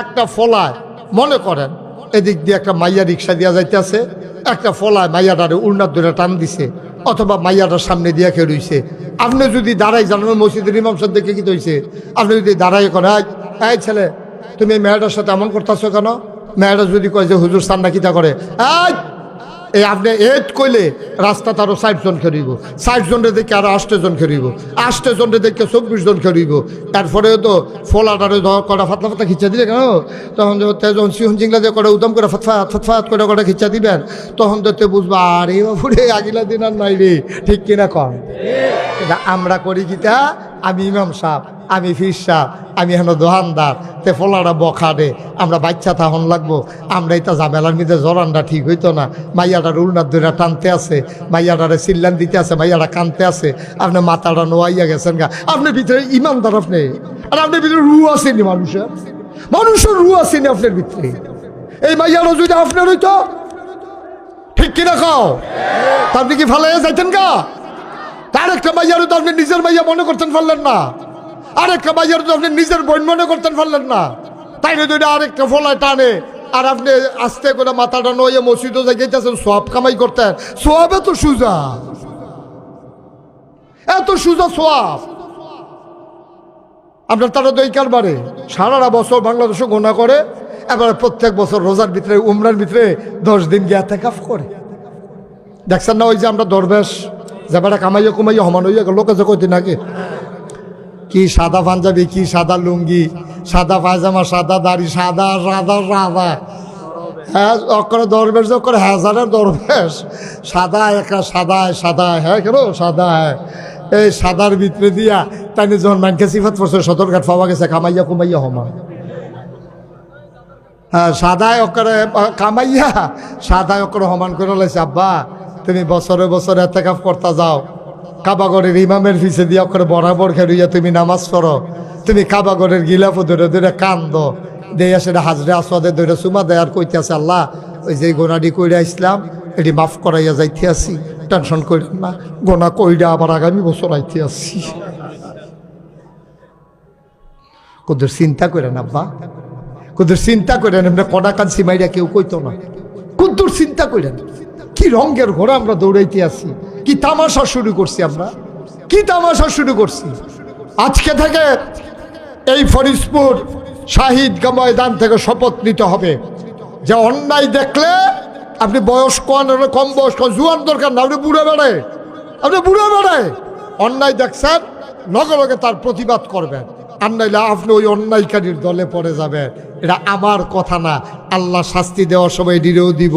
একটা ফলায় মনে করেন এদিক দিয়ে একটা মাইয়া রিক্সা দিয়া যাইতেছে, একটা ফলায় মাইয়াটারে উড়নার ধরে টান দিছে, অথবা মাইয়াটার সামনে দিয়া খেয়ে রইছে। আপনি যদি দাঁড়াই জানান মসজিদের ইমাম সাহেব দেখে কি হয়েছে, আপনি যদি দাঁড়াই করে এই ছেলে তুমি এই মেয়েটার সাথে এমন করতেছো কেন, মেয়েটা যদি কয় যে হুজুর সান্না কিতা করে, এই আপনি এত কইলে রাস্তা তারও 60 জন খেরিব, 60 জনের দেখে আরো 8 জন খেরিব, 8 জনের দেখে 24 জন খেরিব। তারপরে তো ফোলাটারে কটা ফাতলা ফাতলা খিচা দিলে কেন, তখন যখন সিহন চিংলা দিয়ে কটা উদম করে ফতফাত করে কটা খিচা দিবেন, তখন তো বুঝবা আরে বাবুরে আগিলা দিন আর নাই রে, ঠিক কিনা কম। আমরা করি কিতা, আমি ইমাম সাহেব, আমি ফির সাহেব, আমি হেন দোকানদার, তে ফলাটা বখা রে, আমরা বাচ্চা তাহন লাগবো, আমরা এটা ঝামেলার মধ্যে জরানটা ঠিক হইতো না। মাইয়াটার উলনার দইরা টানতে আছে, মাইয়াটারে চিল্লান দিতে আছে, মাইয়াটা কানতে আছে, আপনি মাথাটা নোয়াইয়া গেছেন গা, আপনার ভিতরে ইমানদার আপনি, আর আপনার ভিতরে রু আসেনি মানুষের রু আসেনি আপনার ভিতরে। এই মাইয়াটা যদি আপনার হইতো, ঠিক কিনা খাও, তা আপনি কি ফালাইয়া যাইতেন গা? তার একটা মাইয়ারও তো আপনি নিজের মাইয়া মনে করতেন পারলেন না, আরেকটা মাইয়ারও তো আপনি নিজের বোন মনে করতেন পারলেন না, তাই না? দুইটা আরেকটা ফলায় টানে, আর আপনি আস্তে করে মাথাটা নয়ে মসজিদও যাইতেছেন সোয়াব কামাই করতেন। সোয়াব এত সুজা, এত সুজা সোয়াব। আপনার তারা তো এই কারবারে সারাটা বছর বাংলাদেশে গোনা করে, এবার প্রত্যেক বছর রোজার ভিতরে উমরার ভিতরে 10 দিন গিয়ে এতেকাফ করে। দেখছেন না ওই যে আমরা দরবেশ যাবাটা কামাইয়া কুমাইয়া সমান হইয়া গেল, লোকে যে কইতেন আগে কি সাদা পাঞ্জাবি, কি সাদা লুঙ্গি, সাদা পায়জামা, সাদা দাড়ি, সাদা সাদা সাদা, হ্যাঁ অক্ষরে দরবেশ অক্ষরে হাজারের দরবেশ, সাদা একটা সাদায় সাদায়, হ্যাঁ কেন সাদায়, এই সাদার ভিতরে দিয়া তাই যখন মানকে সিফাত পড়ছে সদরঘাট পাওয়া গেছে কামাইয়া কুমাইয়া সমান। হ্যাঁ সাদায় অক্ষরে কামাইয়া সাদায় অক্ষরে সমান করে লাইছে। আব্বা তুমি বছরে বছরে এতেকাফ করতে যাও, কাবাগরের ইমামের পিছে দিয়ে করে বরাবর খেলুইয়া তুমি নামাজ পড়ো, তুমি কাবাগরের গিলাফ ধরে ধরে কান্দ দেয়া, সেটা হাজরে আসওয়াদে ধরে চুমা দেয় আর কইতে আছে আল্লাহ ওই যে গোনাডি কইরা ইসলাম এটি মাফ করাইয়া যাইতে আসি, টেনশন করেন না, গোনা কইরা আবার আগামী বছর আইতে আসি। কোদের চিন্তা করেন আব্বা, কোদের চিন্তা করেন, এমনি কড়া কানসি মাইরা কেউ কইতো না, কুদ্দুর চিন্তা করেন কি রঙের ঘোড়া আমরা দৌড়াইতে আসি, কি তামাশা শুরু করছি আমরা, কি তামাশা শুরু করছি। আজকে থেকে এই ফরিদপুর শাহিদ ময়দান থেকে শপথ নিতে হবে যে অন্যায় দেখলে আপনি বয়স্ক কম বয়স্ক জুয়ান দরকার না, আপনি বুড়ে বেড়ায়, আপনি বুড়ে বেড়ায় অন্যায় দেখছেন লগে লগে তার প্রতিবাদ করবেন, আর নাইলে আপনি ওই অন্যায়কারীর দলে পড়ে যাবেন। এটা আমার কথা না, আল্লাহ শাস্তি দেওয়ার সময় দিলেও দিব,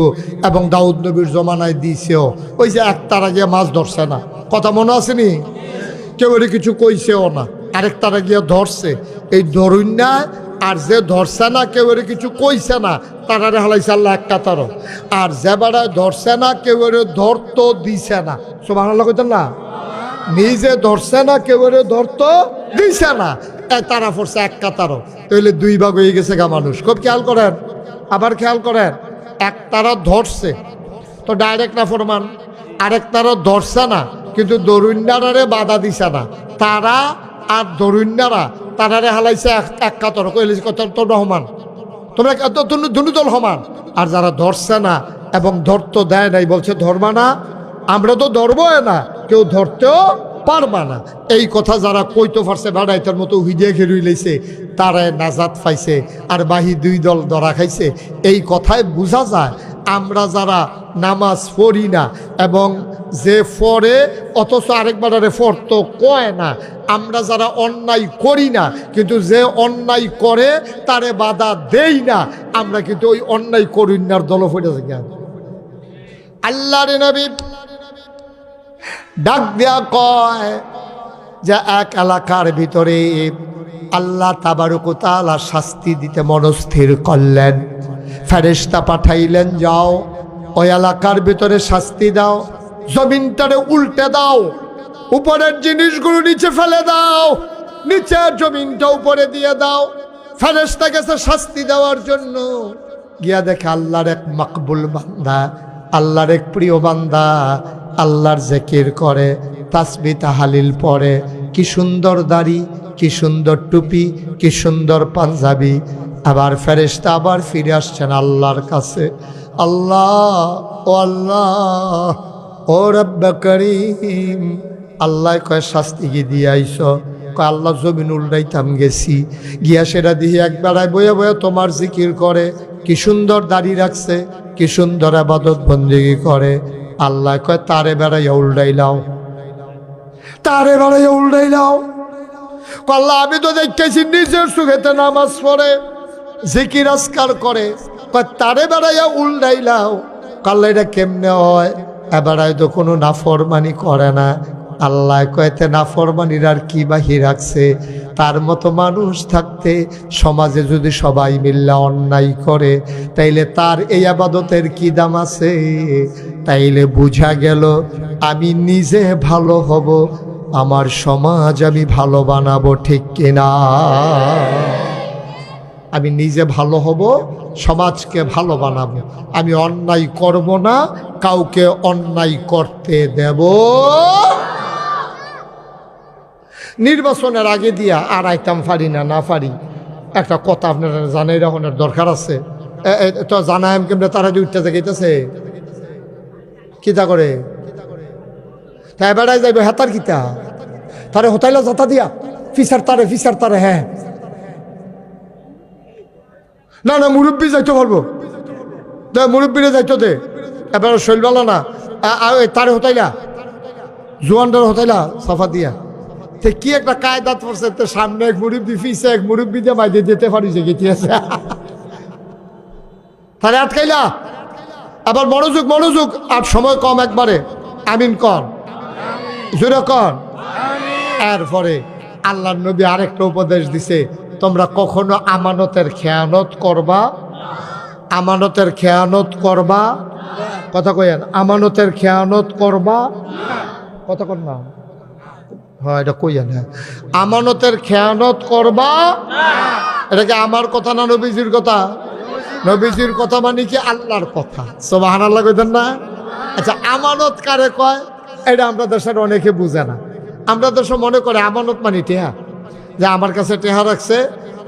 এবং দাউদ নবীর জমানায় দিয়েছেও। ওই যে একতারা গিয়ে মাছ ধরছে না, কথা মনে আসেনি? কেউ কিছু কইছেও না, আরেকটারা গিয়ে ধরছে, এই ধরুন না, আর যে ধরছে না কেউ কিছু কইছে না, তারারে হালাইছে আল্লাহ এক কাতারও, আর যে বেড়ায় ধরছে না কেউ ধরতো দিছে না, সুবহানাল্লাহ কইতেন না, নিজে ধরছে না কেউ ধরতো দিছে না, তারা পড়ছে এক কাতারও, তাহলে 2 ভাগ হয়ে গেছে গা মানুষ। খুব খেয়াল করেন, আবার খেয়াল করেন, এক তারা ধরছে তো ডাইরেক্ট না ফরমান, আরেক তারা ধরছে না কিন্তু দরুন্যারে বাধা দিছে না, তারা আর দরুন্যারা তারারে হালাইছে এক কাতর, কইলে কত তোর রহমান তোমরা দুনুদল সমান। আর যারা ধরছে না এবং ধরতো দেয় নাই বলছে ধরবা না, আমরা তো ধরবো না, কেউ ধরতেও পারবা না, এই কথা যারা কইতে পারছে বেড়াইতার মতো হুইদিয়া ঘেরুই লাইছে, তারা নাজাত পাইছে, আর বাহি 2 দল ধরা খাইছে। এই কথায় বোঝা যায় আমরা যারা নামাজ পড়ি না এবং যে পড়ে অথচ আরেকবারে ফরতো কয় না, আমরা যারা অন্যায় করি না কিন্তু যে অন্যায় করে তারে বাধা দেই না, আমরা কিন্তু ওই অন্যায় করি নার দল পড়ে থাকি। আল্লাহর নবী ডাক দেয়া কয় যে এক এলাকার ভিতরে আল্লাহ তাবারক ওয়া তাআলা শাস্তি দিতে মনস্থির করলেন, ফেরেশতা পাঠাইলেন, যাও ওই এলাকার ভিতরে শাস্তি দাও, জমিনটারে উল্টে দাও, উপরের জিনিসগুলো নিচে ফেলে দাও, নিচের জমিনটা উপরে দিয়ে দাও। ফেরেশতা গেছে শাস্তি দেওয়ার জন্য, গিয়া দেখে আল্লাহর এক মকবুল বান্দা, আল্লাহর এক প্রিয় বান্দা আল্লাহর জিকির করে, তাসবিহ তাহলিল পড়ে, কি সুন্দর দাড়ি, কি সুন্দর টুপি, কি সুন্দর পাঞ্জাবি, আবার ফেরেশতা আবার ফিরে আসছেন আল্লাহর কাছে। আল্লাহ, ও আল্লাহ, ও রব্ব করিম, আল্লাহ কয় শাস্তি কি দিয়ে আইস? কয় আল্লাহ জমিন উল্টাইতাম গেছি, গিয়া সেটা দিয়ে একবেলায় বয়ে বয়ে তোমার জিকির করে, কি সুন্দর দাড়ি রাখছে, কি সুন্দর ইবাদত বন্দেগী করে। আল্লাহ কয় তারে বেড়াইয়া উল্টাইলাও, তারে বেড়াইয়া উল্টাইলাও। আল্লাহ আমি তো দেখতেছি নিজের সুখেতে নামাজ পড়ে, জিকির আজকার করে, তারে বেড়াইয়া উল্টাইলাও। আল্লাহ এটা কেমনে হয়? এবারায় তো কোনো নাফরমানি করে না। আল্লাহ কয়েতে নাফরমানির আর কি বাহি রাখছে? তার মতো মানুষ থাকতে সমাজে যদি সবাই মিল্লা অন্যায় করে, তাইলে তার এই আবাদতের কি দাম আছে? তাইলে বুঝা গেল আমি নিজে ভালো হব, আমার সমাজ আমি ভালো বানাবো, ঠিক কিনা? আমি নিজে ভালো হব, সমাজকে ভালো বানাবো, আমি অন্যায় করব না, কাউকে অন্যায় করতে দেব। নির্বাচনের আগে দিয়া আর আইতাম পারি না, না পারি একটা কথা আপনারা জানাই রাখনের দরকার আছে। তো জানাই কেমন তারা যে উঠতে যাইতেছে কিতা করে, তাই বেড়াই যাইব হেতার কিতা তারে হোতাইলা যাতা দিয়া ফিসার তারে হ্যাঁ না না মুরব্বী যাইতে পারবো, মুরব্বীরে যাইতো দে, এবার শৈলবালা না তারে হতাইলা জোয়ানটার হতাইলা সাফা দিয়া। তে কি একটা কায়দাত পড়ছে, তো সামনে এক মুরব্বী ফিসে এক মুরব্বী দিয়ে মাইতে যেতে পারিছে গেছি আছে তারে আটকাইলা। আবার মনোযোগ আর সময় কম একবারে, আমিন কর, জোরে কর। এরপরে আল্লাহর নবী আরেকটা উপদেশ দিছে, তোমরা কখনো আমানতের খেয়ানত করবা, আমানতের খেয়ানত করবা, কথা কইেন, আমানতের খেয়ানত করবা, কথা কর না, হ্যাঁ এটা কইেন, হ্যাঁ আমানতের খেয়ানত করবা। এটা কি আমার কথা না নবীজির কথা? নবীজির কথা মানে কি আল্লাহর কথা, সুবহানাল্লাহ কইতেন না? আচ্ছা আমানত কারে কয়? এটা আমরা দেশের অনেকে বুঝে না। আমরা দেশে মনে করে আমানত মানে টেহা, যে আমার কাছে টেহা রাখছে,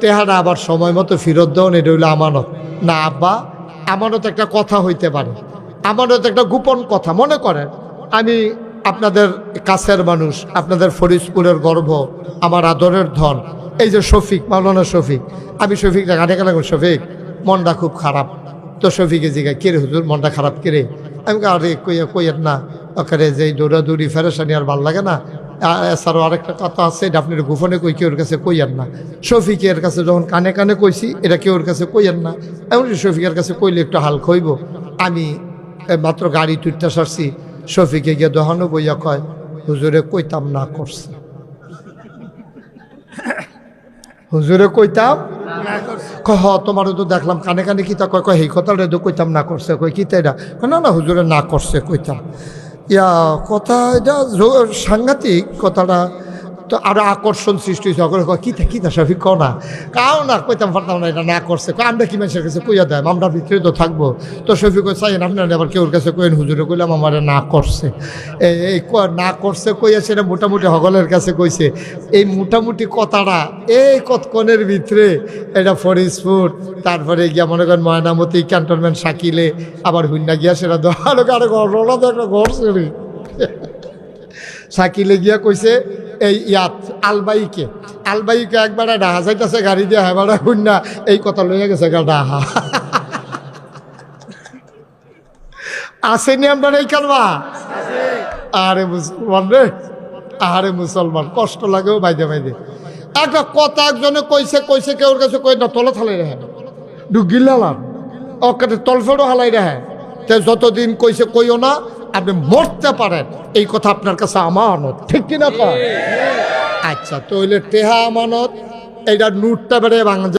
টেহাটা আবার সময় মতো ফেরত দেওয়া, এটা হইলো আমানত। না আব্বা, আমানত একটা কথা হইতে পারে, আমানত একটা গোপন কথা। মনে করেন আমি আপনাদের কাছের মানুষ, আপনাদের ফরিদপুরের গর্ব, আমার আদরের ধন, এই যে শফিক, মাওলানা শফিক, আমি শফিকটা গানে গেলাম, শফিক মনটা খুব খারাপ। তো শফিকে জিজ্ঞাসা, কে রে হুজুর মনটা খারাপ কে রে? আমি আরে কইয়ের না, ওখানে যে দৌড়াদৌড়ি ফেরেশানি আর ভাল লাগে না, এছাড়াও আরেকটা কথা আছে, এটা আপনি গোপনে কই কেউর কাছে কইয়েন না। শফিকের কাছে যখন কানে কানে কইছি, এটা কেউর কাছে কইয়েন না। এমনকি শফিকের কাছে কইলে একটু হাল খইব। আমি মাত্র গাড়ি তুইটা সারছি, শফিকে গিয়ে দোহানো বইয়া কয়, হুজুরে কইতাম না করছে, হুজুরে কইতাম হ, তোমারও তো দেখলাম কানে কানে কিতা কয়, কয় এই কথাটা তো কইতাম না করছে, কয় কিতা এটা? না না হুজুরে না করছে কইতাম। ইয়া কথা এটা সাংঘাতিক কথাটা, তো আরো আকর্ষণ সৃষ্টি হয়েছে। কিতা শফিক কও না, কাও না, কইতাম পারতাম না, এটা না করছে। আমরা কি মানুষের কাছে কইয়া দেয়, আমরা ভিতরে তো থাকবো। তো শফিক চাইন আপনার আবার কেউর কাছে কইন, হুজুরে কইলাম আমার না করছে, এই না করছে কইয়াছে, এটা মোটামুটি হগলের কাছে কইছে। এই মোটামুটি কথাটা এই কতক্ষণের ভিতরে এটা ফরিদপুর, তারপরে গিয়া মনে করেন ময়নামতি, ক্যান্টনমেন্ট, শাকিলে, আবার হুন্না গিয়া সেটা দোকানো কারো ঘটনা তো একটা ঘটছে। শাকিলে গিয়া কইছে এই ইয়াত আলবাইকে একবার ডাহা যাইতেছে গাড়ি দিয়ে, হ্যাঁ বাড়া হুন্না এই কথা লইয়া গেছে গা ডাহা। আসেনি আমরা এই কালবা? আরে মুসলমান রে, আরে মুসলমান, কষ্ট লাগেও বাইদে একটা কথা একজনে কইছে কেউর কাছে কই না, তলে থালাই রেহে ডুগিলাম ওকে তলফেরও হালাই রেহে। তে যতদিন কইছে কইও না, আপনি মরতে পারেন, এই কথা আপনার কাছে আমানত, ঠিক কিনা? আচ্ছা তো হইলে টেহা আমানত, এইটা নোটটা বেড়ে বাংলা